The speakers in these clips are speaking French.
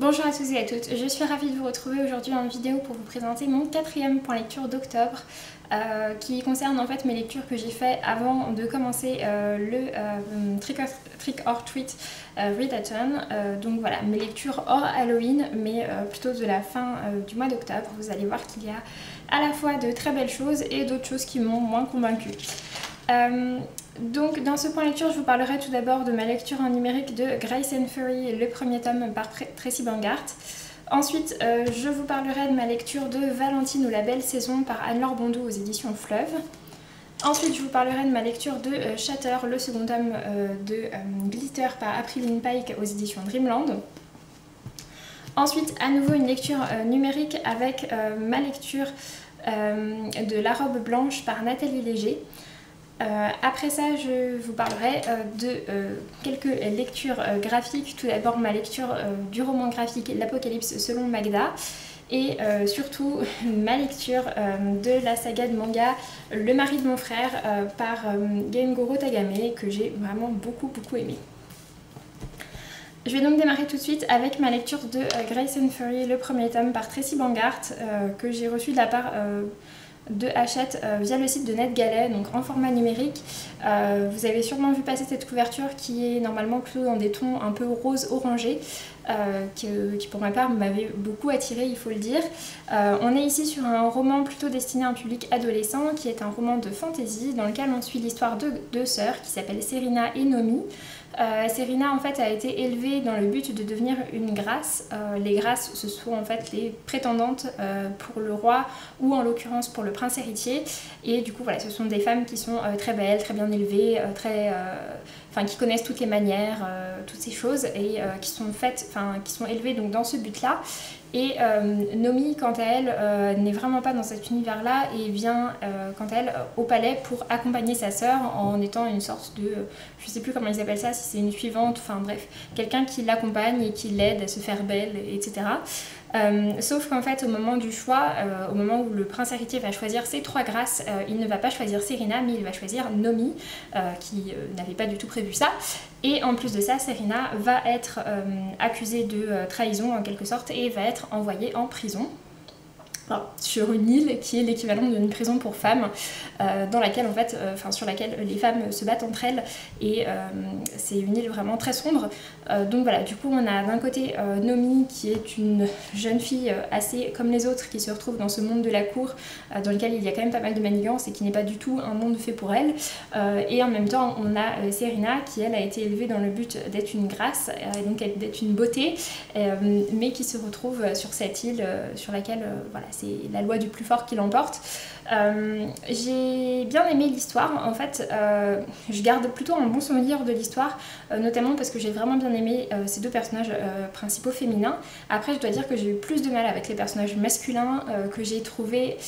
Bonjour à tous et à toutes, je suis ravie de vous retrouver aujourd'hui en vidéo pour vous présenter mon quatrième point lecture d'octobre qui concerne en fait mes lectures que j'ai fait avant de commencer le Trick or Treat Readathon. Donc voilà, mes lectures hors Halloween mais plutôt de la fin du mois d'octobre. Vous allez voir qu'il y a à la fois de très belles choses et d'autres choses qui m'ont moins convaincue. Donc dans ce point lecture, je vous parlerai tout d'abord de ma lecture en numérique de Grace and Fury, le premier tome par Tracy Bangart. Ensuite, je vous parlerai de ma lecture de Valentine ou la belle saison par Anne-Laure Bondou aux éditions Fleuve. Ensuite, je vous parlerai de ma lecture de Shatter, le second tome de Glitter par Apriline Pike aux éditions Dreamland. Ensuite, à nouveau une lecture numérique avec ma lecture de La robe blanche par Nathalie Léger. Après ça, je vous parlerai de quelques lectures graphiques. Tout d'abord ma lecture du roman graphique L'Apocalypse selon Magda et surtout ma lecture de la saga de manga Le mari de mon frère par Gengoro Tagame que j'ai vraiment beaucoup aimé. Je vais donc démarrer tout de suite avec ma lecture de Grace and Fury, le premier tome par Tracy Bangart que j'ai reçu de la part de Hachette via le site de NetGalley, donc en format numérique. Vous avez sûrement vu passer cette couverture qui est normalement plutôt dans des tons un peu rose orangé, qui pour ma part m'avait beaucoup attirée, il faut le dire. On est ici sur un roman plutôt destiné à un public adolescent qui est un roman de fantasy dans lequel on suit l'histoire de deux sœurs qui s'appellent Serena et Nomi. Serena en fait a été élevée dans le but de devenir une grâce. Les grâces ce sont en fait les prétendantes pour le roi ou en l'occurrence pour le prince héritier, et du coup voilà, ce sont des femmes qui sont très belles, très bien élevées, qui connaissent toutes les manières, toutes ces choses, et qui sont élevées donc dans ce but là. Et Nomi, quant à elle, n'est vraiment pas dans cet univers-là et vient, quant à elle, au palais pour accompagner sa sœur en étant une sorte de... je sais plus comment ils appellent ça, si c'est une suivante, enfin bref, quelqu'un qui l'accompagne et qui l'aide à se faire belle, etc. Sauf qu'en fait, au moment du choix, au moment où le prince héritier va choisir ses trois grâces, il ne va pas choisir Serena, mais il va choisir Nomi, qui n'avait pas du tout prévu ça. Et en plus de ça, Serena va être accusée de trahison en quelque sorte et va être envoyée en prison. Sur une île qui est l'équivalent d'une prison pour femmes, dans laquelle en fait, sur laquelle les femmes se battent entre elles, et c'est une île vraiment très sombre. Donc voilà, du coup on a d'un côté Nomi qui est une jeune fille assez comme les autres qui se retrouve dans ce monde de la cour dans lequel il y a quand même pas mal de manigances et qui n'est pas du tout un monde fait pour elle, et en même temps on a Serena qui elle a été élevée dans le but d'être une grâce, et donc d'être une beauté, mais qui se retrouve sur cette île sur laquelle voilà, c'est la loi du plus fort qui l'emporte. J'ai bien aimé l'histoire, en fait je garde plutôt un bon souvenir de l'histoire, notamment parce que j'ai vraiment bien aimé ces deux personnages principaux féminins. Après je dois dire que j'ai eu plus de mal avec les personnages masculins que j'ai trouvé,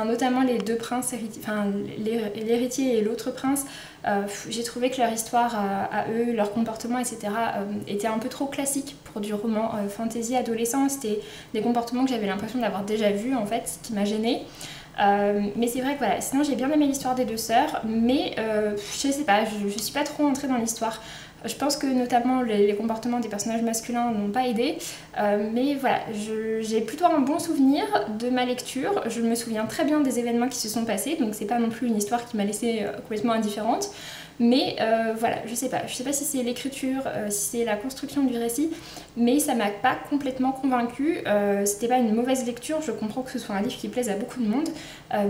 notamment les deux princes, l'héritier et l'autre prince. J'ai trouvé que leur histoire à eux, leur comportement, etc. Était un peu trop classique pour du roman fantasy adolescent. C'était des comportements que j'avais l'impression d'avoir déjà vus en fait, ce qui m'a gênée. Mais c'est vrai que voilà, sinon j'ai bien aimé l'histoire des deux sœurs, mais je sais pas, je suis pas trop entrée dans l'histoire. Je pense que notamment les comportements des personnages masculins n'ont pas aidé, mais voilà, j'ai plutôt un bon souvenir de ma lecture. Je me souviens très bien des événements qui se sont passés, donc c'est pas non plus une histoire qui m'a laissée complètement indifférente. Mais voilà, je sais pas si c'est l'écriture, si c'est la construction du récit, mais ça m'a pas complètement convaincue. C'était pas une mauvaise lecture, je comprends que ce soit un livre qui plaise à beaucoup de monde,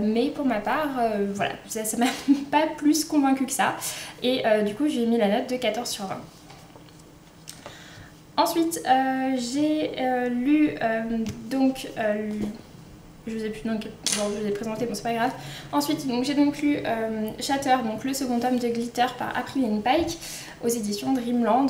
mais pour ma part, voilà, ça m'a pas plus convaincue que ça, et du coup j'ai mis la note de 14 sur 20. Ensuite, j'ai lu je sais plus dans quel ordre je vous ai présenté, bon c'est pas grave. Ensuite j'ai donc lu Shatter, donc le second tome de Glitter par Apriline Pike aux éditions Dreamland.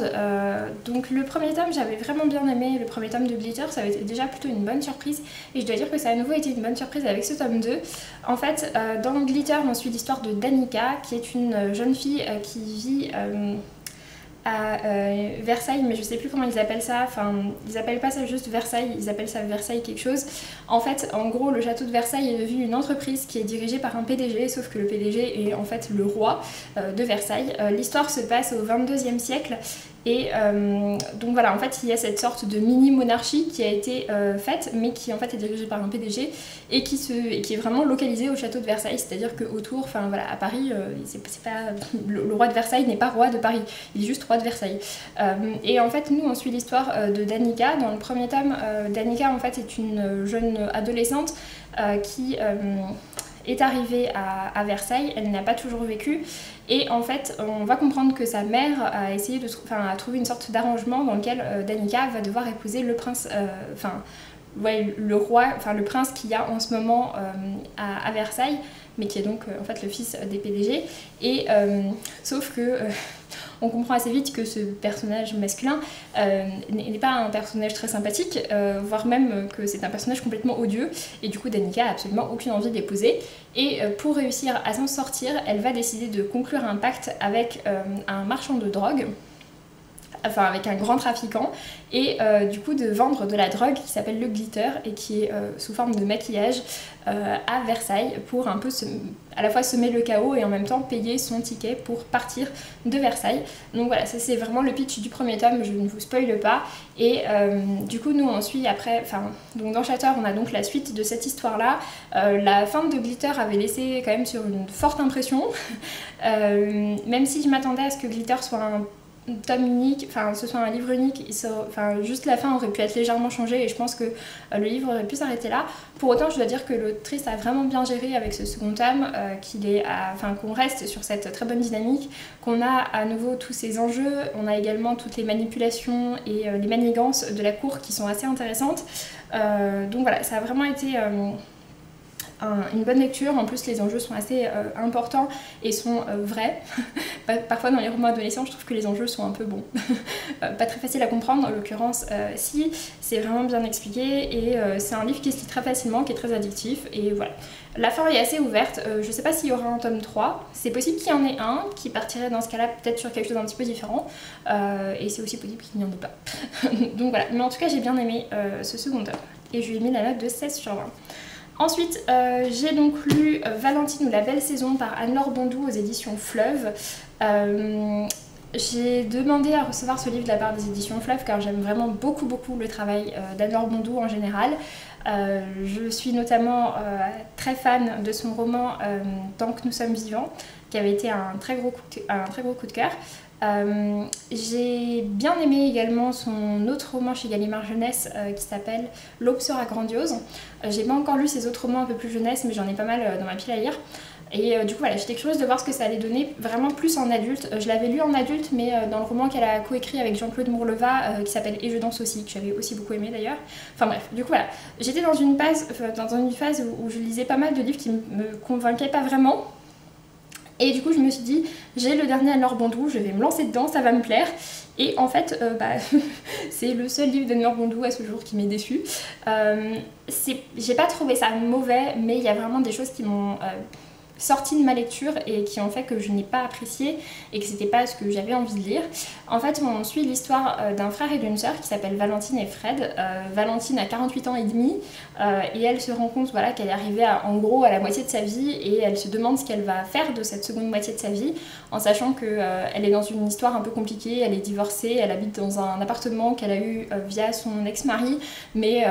Donc le premier tome j'avais vraiment bien aimé, le premier tome de Glitter ça avait été déjà plutôt une bonne surprise, et je dois dire que ça a à nouveau été une bonne surprise avec ce tome 2. En fait dans Glitter on suit l'histoire de Danica qui est une jeune fille qui vit à Versailles, mais je sais plus comment ils appellent ça, ils appellent pas ça juste Versailles, ils appellent ça Versailles quelque chose. En fait, en gros, le château de Versailles est devenu une entreprise qui est dirigée par un PDG, sauf que le PDG est en fait le roi de Versailles. L'histoire se passe au 22e siècle Et donc voilà, en fait il y a cette sorte de mini-monarchie qui a été faite, mais qui en fait est dirigée par un PDG et qui est vraiment localisée au château de Versailles, c'est-à-dire qu'autour, enfin voilà, à Paris, c'est pas, le roi de Versailles n'est pas roi de Paris, il est juste roi de Versailles. Et en fait nous on suit l'histoire de Danica. Dans le premier tome, Danica en fait est une jeune adolescente qui est arrivée à Versailles, elle n'a pas toujours vécu, et en fait on va comprendre que sa mère a essayé de a trouvé une sorte d'arrangement dans lequel Danica va devoir épouser le prince, ouais, le roi, enfin le prince qu'il y a en ce moment à Versailles, mais qui est donc en fait le fils des PDG, et sauf que on comprend assez vite que ce personnage masculin n'est pas un personnage très sympathique, voire même que c'est un personnage complètement odieux, et du coup Danica a absolument aucune envie de l'épouser, et pour réussir à s'en sortir, elle va décider de conclure un pacte avec un marchand de drogue, enfin avec un grand trafiquant, et du coup de vendre de la drogue qui s'appelle le glitter et qui est sous forme de maquillage à Versailles pour un peu à la fois semer le chaos et en même temps payer son ticket pour partir de Versailles. Donc voilà, ça c'est vraiment le pitch du premier tome, je ne vous spoile pas. Et du coup nous on suit après, donc dans Shatter on a donc la suite de cette histoire là. La fin de Glitter avait laissé quand même sur une forte impression, même si je m'attendais à ce que Glitter soit un tome unique, enfin ce soit un livre unique, juste la fin aurait pu être légèrement changée et je pense que le livre aurait pu s'arrêter là. Pour autant je dois dire que l'autrice a vraiment bien géré avec ce second tome, qu'on reste sur cette très bonne dynamique, qu'on a à nouveau tous ces enjeux, on a également toutes les manipulations et les manigances de la cour qui sont assez intéressantes. Donc voilà, ça a vraiment été une bonne lecture. En plus les enjeux sont assez importants et sont vrais. Parfois dans les romans adolescents je trouve que les enjeux sont un peu pas très faciles à comprendre, en l'occurrence si, c'est vraiment bien expliqué et c'est un livre qui se lit très facilement, qui est très addictif, et voilà. La fin est assez ouverte, je sais pas s'il y aura un tome 3, c'est possible qu'il y en ait un qui partirait dans ce cas là peut-être sur quelque chose d'un petit peu différent, et c'est aussi possible qu'il n'y en ait pas. Donc voilà, mais en tout cas j'ai bien aimé ce second tome et je lui ai mis la note de 16/20. Ensuite, j'ai donc lu Valentine ou la belle saison par Anne-Laure Bondou aux éditions Fleuve. J'ai demandé à recevoir ce livre de la part des éditions Fleuve car j'aime vraiment beaucoup le travail d'Anne-Laure Bondou en général. Je suis notamment très fan de son roman Tant que nous sommes vivants, qui avait été un très gros coup de cœur. J'ai bien aimé également son autre roman chez Gallimard Jeunesse qui s'appelle L'aube sera grandiose. J'ai pas encore lu ses autres romans un peu plus jeunesse, mais j'en ai pas mal dans ma pile à lire. Et du coup voilà, j'étais curieuse de voir ce que ça allait donner vraiment plus en adulte. Je l'avais lu en adulte, mais dans le roman qu'elle a coécrit avec Jean-Claude Mourleva qui s'appelle Et je danse aussi, que j'avais aussi beaucoup aimé d'ailleurs. Enfin bref, du coup voilà, j'étais dans une phase où je lisais pas mal de livres qui me convainquaient pas vraiment. Et du coup je me suis dit, j'ai le dernier Anne-Laure Bondou, je vais me lancer dedans, ça va me plaire. Et en fait, c'est le seul livre d'Anne-Laure Bondou à ce jour qui m'est déçu. J'ai pas trouvé ça mauvais, mais il y a vraiment des choses qui m'ont sortie de ma lecture et qui ont fait que je n'ai pas apprécié et que c'était pas ce que j'avais envie de lire. En fait on suit l'histoire d'un frère et d'une sœur qui s'appellent Valentine et Fred. Valentine a 48 ans et demi et elle se rend compte qu'elle est arrivée en gros à la moitié de sa vie et elle se demande ce qu'elle va faire de cette seconde moitié de sa vie, en sachant qu'elle est dans une histoire un peu compliquée, elle est divorcée, elle habite dans un appartement qu'elle a eu via son ex-mari, mais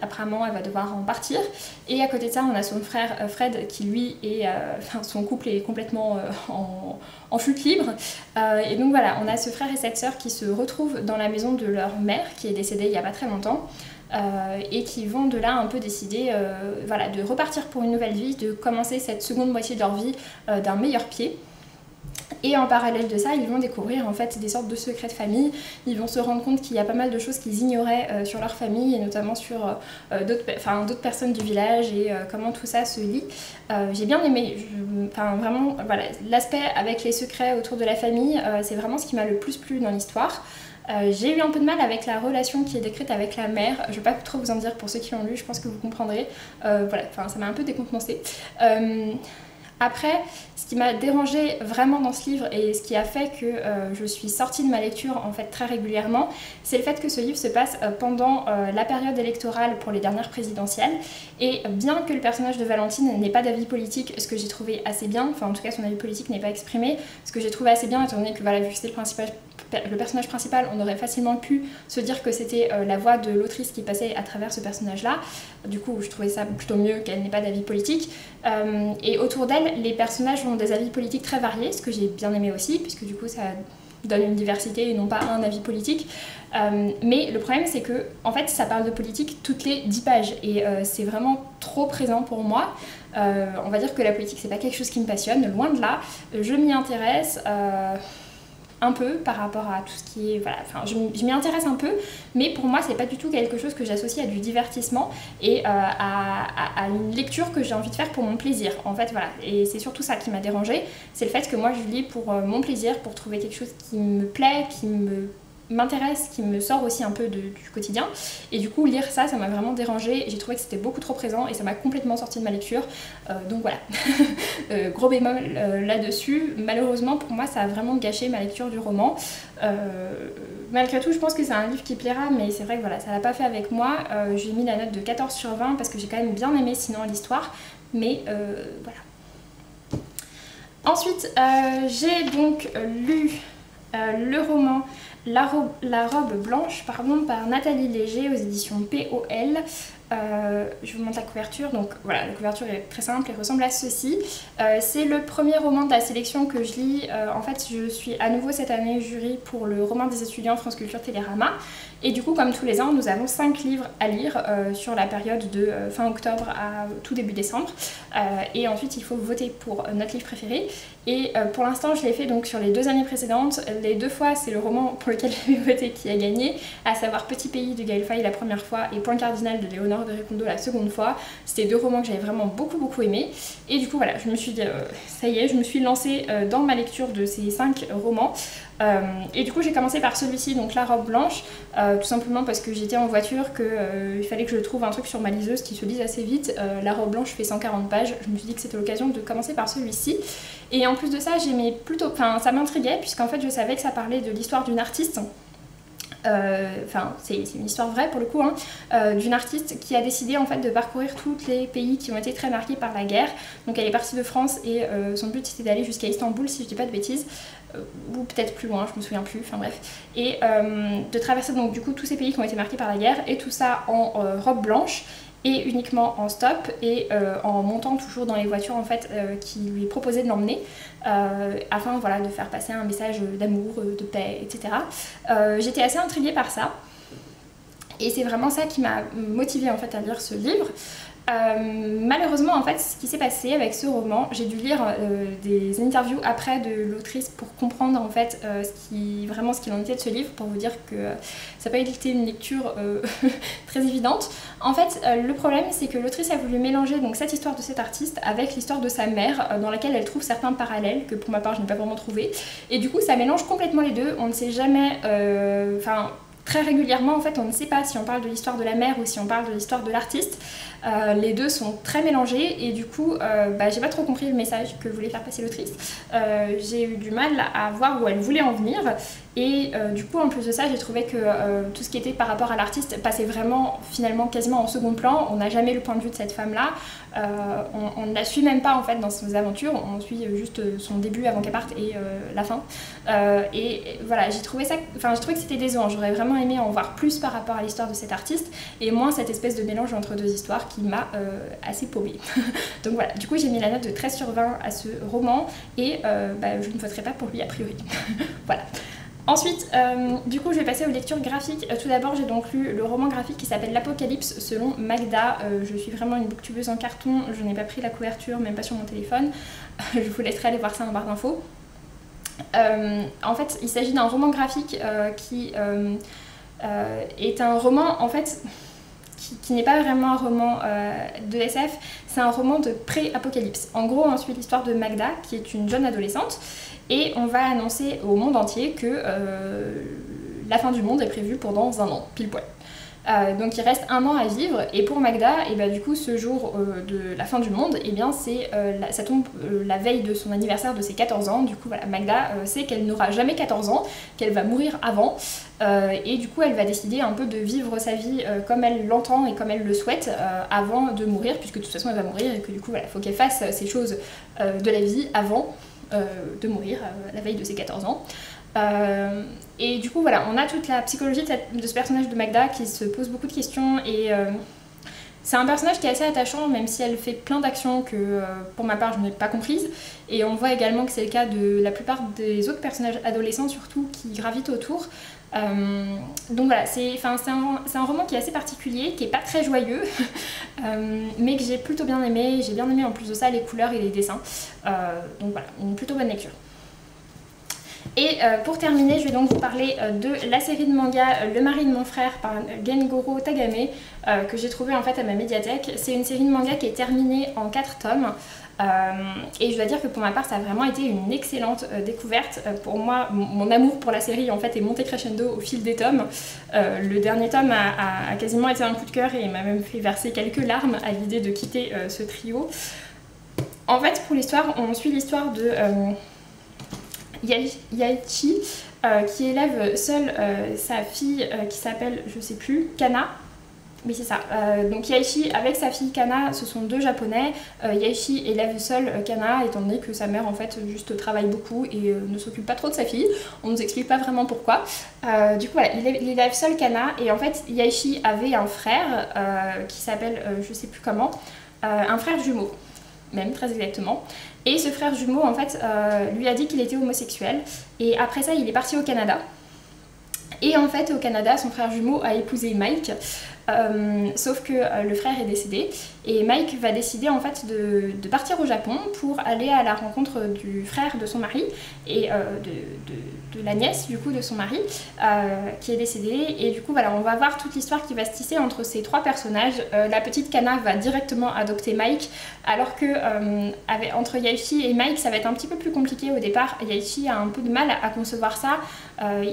apparemment elle va devoir en partir. Et à côté de ça on a son frère Fred qui lui est son couple est complètement en chute libre, et donc voilà, on a ce frère et cette sœur qui se retrouvent dans la maison de leur mère qui est décédée il n'y a pas très longtemps, et qui vont de là un peu décider de repartir pour une nouvelle vie, de commencer cette seconde moitié de leur vie d'un meilleur pied. Et en parallèle de ça, ils vont découvrir en fait des sortes de secrets de famille. Ils vont se rendre compte qu'il y a pas mal de choses qu'ils ignoraient sur leur famille, et notamment sur d'autres personnes du village et comment tout ça se lie. J'ai bien aimé, vraiment, voilà, l'aspect avec les secrets autour de la famille, c'est vraiment ce qui m'a le plus plu dans l'histoire. J'ai eu un peu de mal avec la relation qui est décrite avec la mère, je ne vais pas trop vous en dire pour ceux qui l'ont lu, je pense que vous comprendrez. Ça m'a un peu décontenancée. Après, ce qui m'a dérangée vraiment dans ce livre et ce qui a fait que je suis sortie de ma lecture en fait très régulièrement, c'est le fait que ce livre se passe pendant la période électorale pour les dernières présidentielles. Et bien que le personnage de Valentine n'ait pas d'avis politique, ce que j'ai trouvé assez bien, enfin en tout cas son avis politique n'est pas exprimé, ce que j'ai trouvé assez bien étant donné que voilà, vu que c'est le le personnage principal, on aurait facilement pu se dire que c'était la voix de l'autrice qui passait à travers ce personnage-là. Du coup, je trouvais ça plutôt mieux qu'elle n'ait pas d'avis politique. Et autour d'elle, les personnages ont des avis politiques très variés, ce que j'ai bien aimé aussi, puisque du coup, ça donne une diversité et non pas un avis politique. Mais le problème, c'est que en fait, ça parle de politique toutes les 10 pages. Et c'est vraiment trop présent pour moi. On va dire que la politique, c'est pas quelque chose qui me passionne, loin de là. Je m'y intéresse un peu par rapport à tout ce qui est... Voilà, enfin, je m'y intéresse un peu, mais pour moi, c'est pas du tout quelque chose que j'associe à du divertissement et à une lecture que j'ai envie de faire pour mon plaisir. En fait, voilà. Et c'est surtout ça qui m'a dérangée, c'est le fait que moi, je lis pour mon plaisir, pour trouver quelque chose qui me plaît, qui m'intéresse, qui me sort aussi un peu du quotidien, et du coup lire ça m'a vraiment dérangée, j'ai trouvé que c'était beaucoup trop présent et ça m'a complètement sorti de ma lecture, donc voilà. Gros bémol là-dessus, malheureusement pour moi ça a vraiment gâché ma lecture du roman. Malgré tout je pense que c'est un livre qui plaira, mais c'est vrai que voilà, ça l'a pas fait avec moi. J'ai mis la note de 14 sur 20 parce que j'ai quand même bien aimé sinon l'histoire, mais voilà. Ensuite j'ai donc lu le roman La robe blanche par Nathalie Léger aux éditions POL. Je vous montre la couverture. Donc voilà, la couverture est très simple et ressemble à ceci. C'est le premier roman de la sélection que je lis. En fait, je suis à nouveau cette année jury pour le roman des étudiants France Culture Télérama. Et du coup, comme tous les ans, nous avons 5 livres à lire sur la période de fin octobre à tout début décembre. Et ensuite, il faut voter pour notre livre préféré. Et pour l'instant, je l'ai fait donc sur les 2 années précédentes. Les 2 fois, c'est le roman pour lequel j'ai voté qui a gagné, à savoir Petit Pays de Gaël Faye la première fois et Point Cardinal de Léonore de Recondo la seconde fois. C'était 2 romans que j'avais vraiment beaucoup aimé. Et du coup, voilà, je me suis dit, ça y est, je me suis lancée dans ma lecture de ces 5 romans. Et du coup j'ai commencé par celui-ci, donc La robe blanche, tout simplement parce que j'étais en voiture, il fallait que je trouve un truc sur ma liseuse qui se lise assez vite. La robe blanche fait 140 pages, je me suis dit que c'était l'occasion de commencer par celui-ci. Et en plus de ça, j'aimais plutôt, enfin ça m'intriguait puisqu'en fait je savais que ça parlait de l'histoire d'une artiste. Enfin c'est une histoire vraie pour le coup, hein, d'une artiste qui a décidé en fait de parcourir tous les pays qui ont été très marqués par la guerre. Donc elle est partie de France et son but c'était d'aller jusqu'à Istanbul si je dis pas de bêtises, ou peut-être plus loin, je me souviens plus, enfin bref, et de traverser donc du coup tous ces pays qui ont été marqués par la guerre, et tout ça en robe blanche et uniquement en stop et en montant toujours dans les voitures en fait qui lui proposaient de l'emmener afin voilà, de faire passer un message d'amour, de paix, etc. J'étais assez intriguée par ça et c'est vraiment ça qui m'a motivée en fait à lire ce livre. Malheureusement en fait ce qui s'est passé avec ce roman, j'ai dû lire des interviews après de l'autrice pour comprendre en fait vraiment ce qu'il en était de ce livre, pour vous dire que ça n'a pas été une lecture très évidente. En fait le problème c'est que l'autrice a voulu mélanger donc cette histoire de cet artiste avec l'histoire de sa mère dans laquelle elle trouve certains parallèles que pour ma part je n'ai pas vraiment trouvé, et du coup ça mélange complètement les deux. On ne sait jamais, très régulièrement en fait on ne sait pas si on parle de l'histoire de la mère ou si on parle de l'histoire de l'artiste. Les deux sont très mélangés et du coup j'ai pas trop compris le message que voulait faire passer l'autrice. J'ai eu du mal à voir où elle voulait en venir, et du coup en plus de ça j'ai trouvé que tout ce qui était par rapport à l'artiste passait vraiment finalement quasiment en second plan. On n'a jamais le point de vue de cette femme là, on ne la suit même pas en fait dans ses aventures, on suit juste son début avant qu'elle parte et la fin, et voilà, j'ai trouvé que c'était décevant. J'aurais vraiment aimé en voir plus par rapport à l'histoire de cet artiste et moins cette espèce de mélange entre deux histoires qui m'a assez paumée. Donc voilà, du coup j'ai mis la note de 13 sur 20 à ce roman et je ne voterai pas pour lui a priori. Voilà. Ensuite, du coup je vais passer aux lectures graphiques. Tout d'abord j'ai donc lu le roman graphique qui s'appelle L'Apocalypse selon Magda. Je suis vraiment une booktubeuse en carton, je n'ai pas pris la couverture, même pas sur mon téléphone. Je vous laisserai aller voir ça en barre d'infos. En fait il s'agit d'un roman graphique qui est un roman en fait qui n'est pas vraiment un roman de SF, c'est un roman de pré-apocalypse. En gros on suit l'histoire de Magda qui est une jeune adolescente et on va annoncer au monde entier que la fin du monde est prévue pour dans 1 an, pile poil. Donc il reste 1 an à vivre et pour Magda, et du coup ce jour de la fin du monde, ça tombe la veille de son anniversaire de ses 14 ans. Du coup voilà, Magda sait qu'elle n'aura jamais 14 ans, qu'elle va mourir avant, et du coup elle va décider un peu de vivre sa vie comme elle l'entend et comme elle le souhaite avant de mourir, puisque de toute façon elle va mourir et que du coup voilà, il faut qu'elle fasse ces choses de la vie avant de mourir la veille de ses 14 ans. Et du coup voilà, on a toute la psychologie de ce personnage de Magda qui se pose beaucoup de questions et c'est un personnage qui est assez attachant, même si elle fait plein d'actions que pour ma part je n'ai pas comprises. Et on voit également que c'est le cas de la plupart des autres personnages adolescents surtout qui gravitent autour. Donc voilà, c'est un roman qui est assez particulier, qui est pas très joyeux, mais que j'ai plutôt bien aimé. J'ai bien aimé en plus de ça les couleurs et les dessins. Donc voilà, une plutôt bonne lecture. Et pour terminer, je vais donc vous parler de la série de manga Le mari de mon frère par Gengoro Tagame, que j'ai trouvé en fait à ma médiathèque. C'est une série de manga qui est terminée en 4 tomes. Et je dois dire que pour ma part ça a vraiment été une excellente découverte. Pour moi, mon amour pour la série en fait est monté crescendo au fil des tomes. Le dernier tome a quasiment été un coup de cœur et m'a même fait verser quelques larmes à l'idée de quitter ce trio. En fait pour l'histoire, on suit l'histoire de Yaichi qui élève seule sa fille qui s'appelle, je sais plus, Kana. Oui c'est ça, donc Yaichi avec sa fille Kana, ce sont 2 japonais. Yaichi élève seul Kana étant donné que sa mère en fait juste travaille beaucoup et ne s'occupe pas trop de sa fille. On nous explique pas vraiment pourquoi. Du coup voilà, il élève seul Kana et en fait Yaichi avait un frère qui s'appelle, je sais plus comment, un frère jumeau, même très exactement. Et ce frère jumeau en fait lui a dit qu'il était homosexuel et après ça il est parti au Canada. Et en fait au Canada son frère jumeau a épousé Mike. Sauf que le frère est décédé et Mike va décider en fait de partir au Japon pour aller à la rencontre du frère de son mari et de la nièce du coup de son mari qui est décédée. Et du coup voilà, on va voir toute l'histoire qui va se tisser entre ces 3 personnages. La petite Kana va directement adopter Mike alors que entre Yaichi et Mike ça va être un petit peu plus compliqué au départ. Yaichi a un peu de mal à concevoir ça.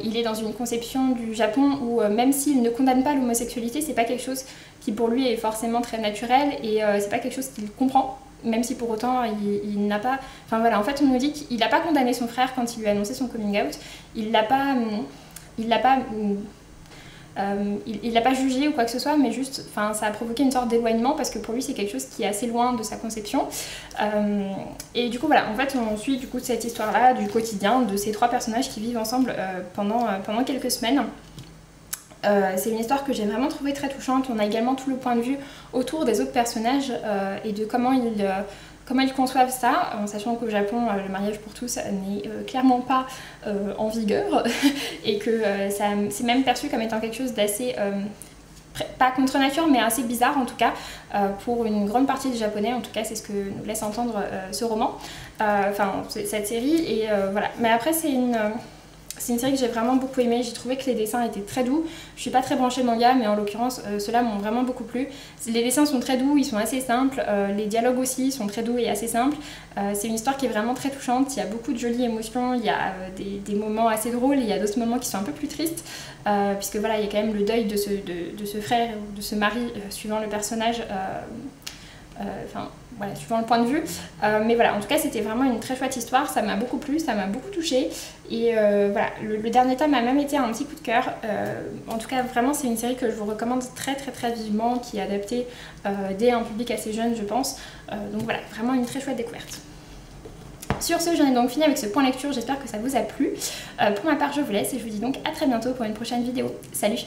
Il est dans une conception du Japon où même s'il ne condamne pas l'homosexualité, c'est pas quelque chose qui pour lui est forcément très naturel et c'est pas quelque chose qu'il comprend, même si pour autant il n'a pas... Enfin voilà, en fait on nous dit qu'il n'a pas condamné son frère quand il lui a annoncé son coming out, il l'a pas jugé ou quoi que ce soit, mais juste, ça a provoqué une sorte d'éloignement parce que pour lui c'est quelque chose qui est assez loin de sa conception. Et du coup voilà, en fait on suit du coup cette histoire-là du quotidien de ces 3 personnages qui vivent ensemble pendant quelques semaines. C'est une histoire que j'ai vraiment trouvée très touchante. On a également tout le point de vue autour des autres personnages et de comment ils conçoivent ça, en sachant qu'au Japon, le mariage pour tous n'est clairement pas en vigueur et que c'est même perçu comme étant quelque chose d'assez, pas contre nature, mais assez bizarre en tout cas, pour une grande partie des Japonais. En tout cas, c'est ce que nous laisse entendre ce roman, cette série. Et voilà. Mais après, c'est une série que j'ai vraiment beaucoup aimée. J'ai trouvé que les dessins étaient très doux. Je suis pas très branchée manga, mais en l'occurrence, ceux-là m'ont vraiment beaucoup plu. Les dessins sont très doux, ils sont assez simples. Les dialogues aussi sont très doux et assez simples. C'est une histoire qui est vraiment très touchante. Il y a beaucoup de jolies émotions. Il y a des moments assez drôles. Il y a d'autres moments qui sont un peu plus tristes. Puisque voilà, il y a quand même le deuil de ce frère, de ce mari, suivant le personnage. Voilà, suivant le point de vue. Mais voilà, en tout cas, c'était vraiment une très chouette histoire. Ça m'a beaucoup plu, ça m'a beaucoup touchée. Et voilà, le dernier tome a même été un petit coup de cœur. En tout cas, vraiment, c'est une série que je vous recommande très très très vivement, qui est adaptée dès un public assez jeune, je pense. Donc voilà, vraiment une très chouette découverte. Sur ce, j'en ai donc fini avec ce point lecture. J'espère que ça vous a plu. Pour ma part, je vous laisse et je vous dis donc à très bientôt pour une prochaine vidéo. Salut!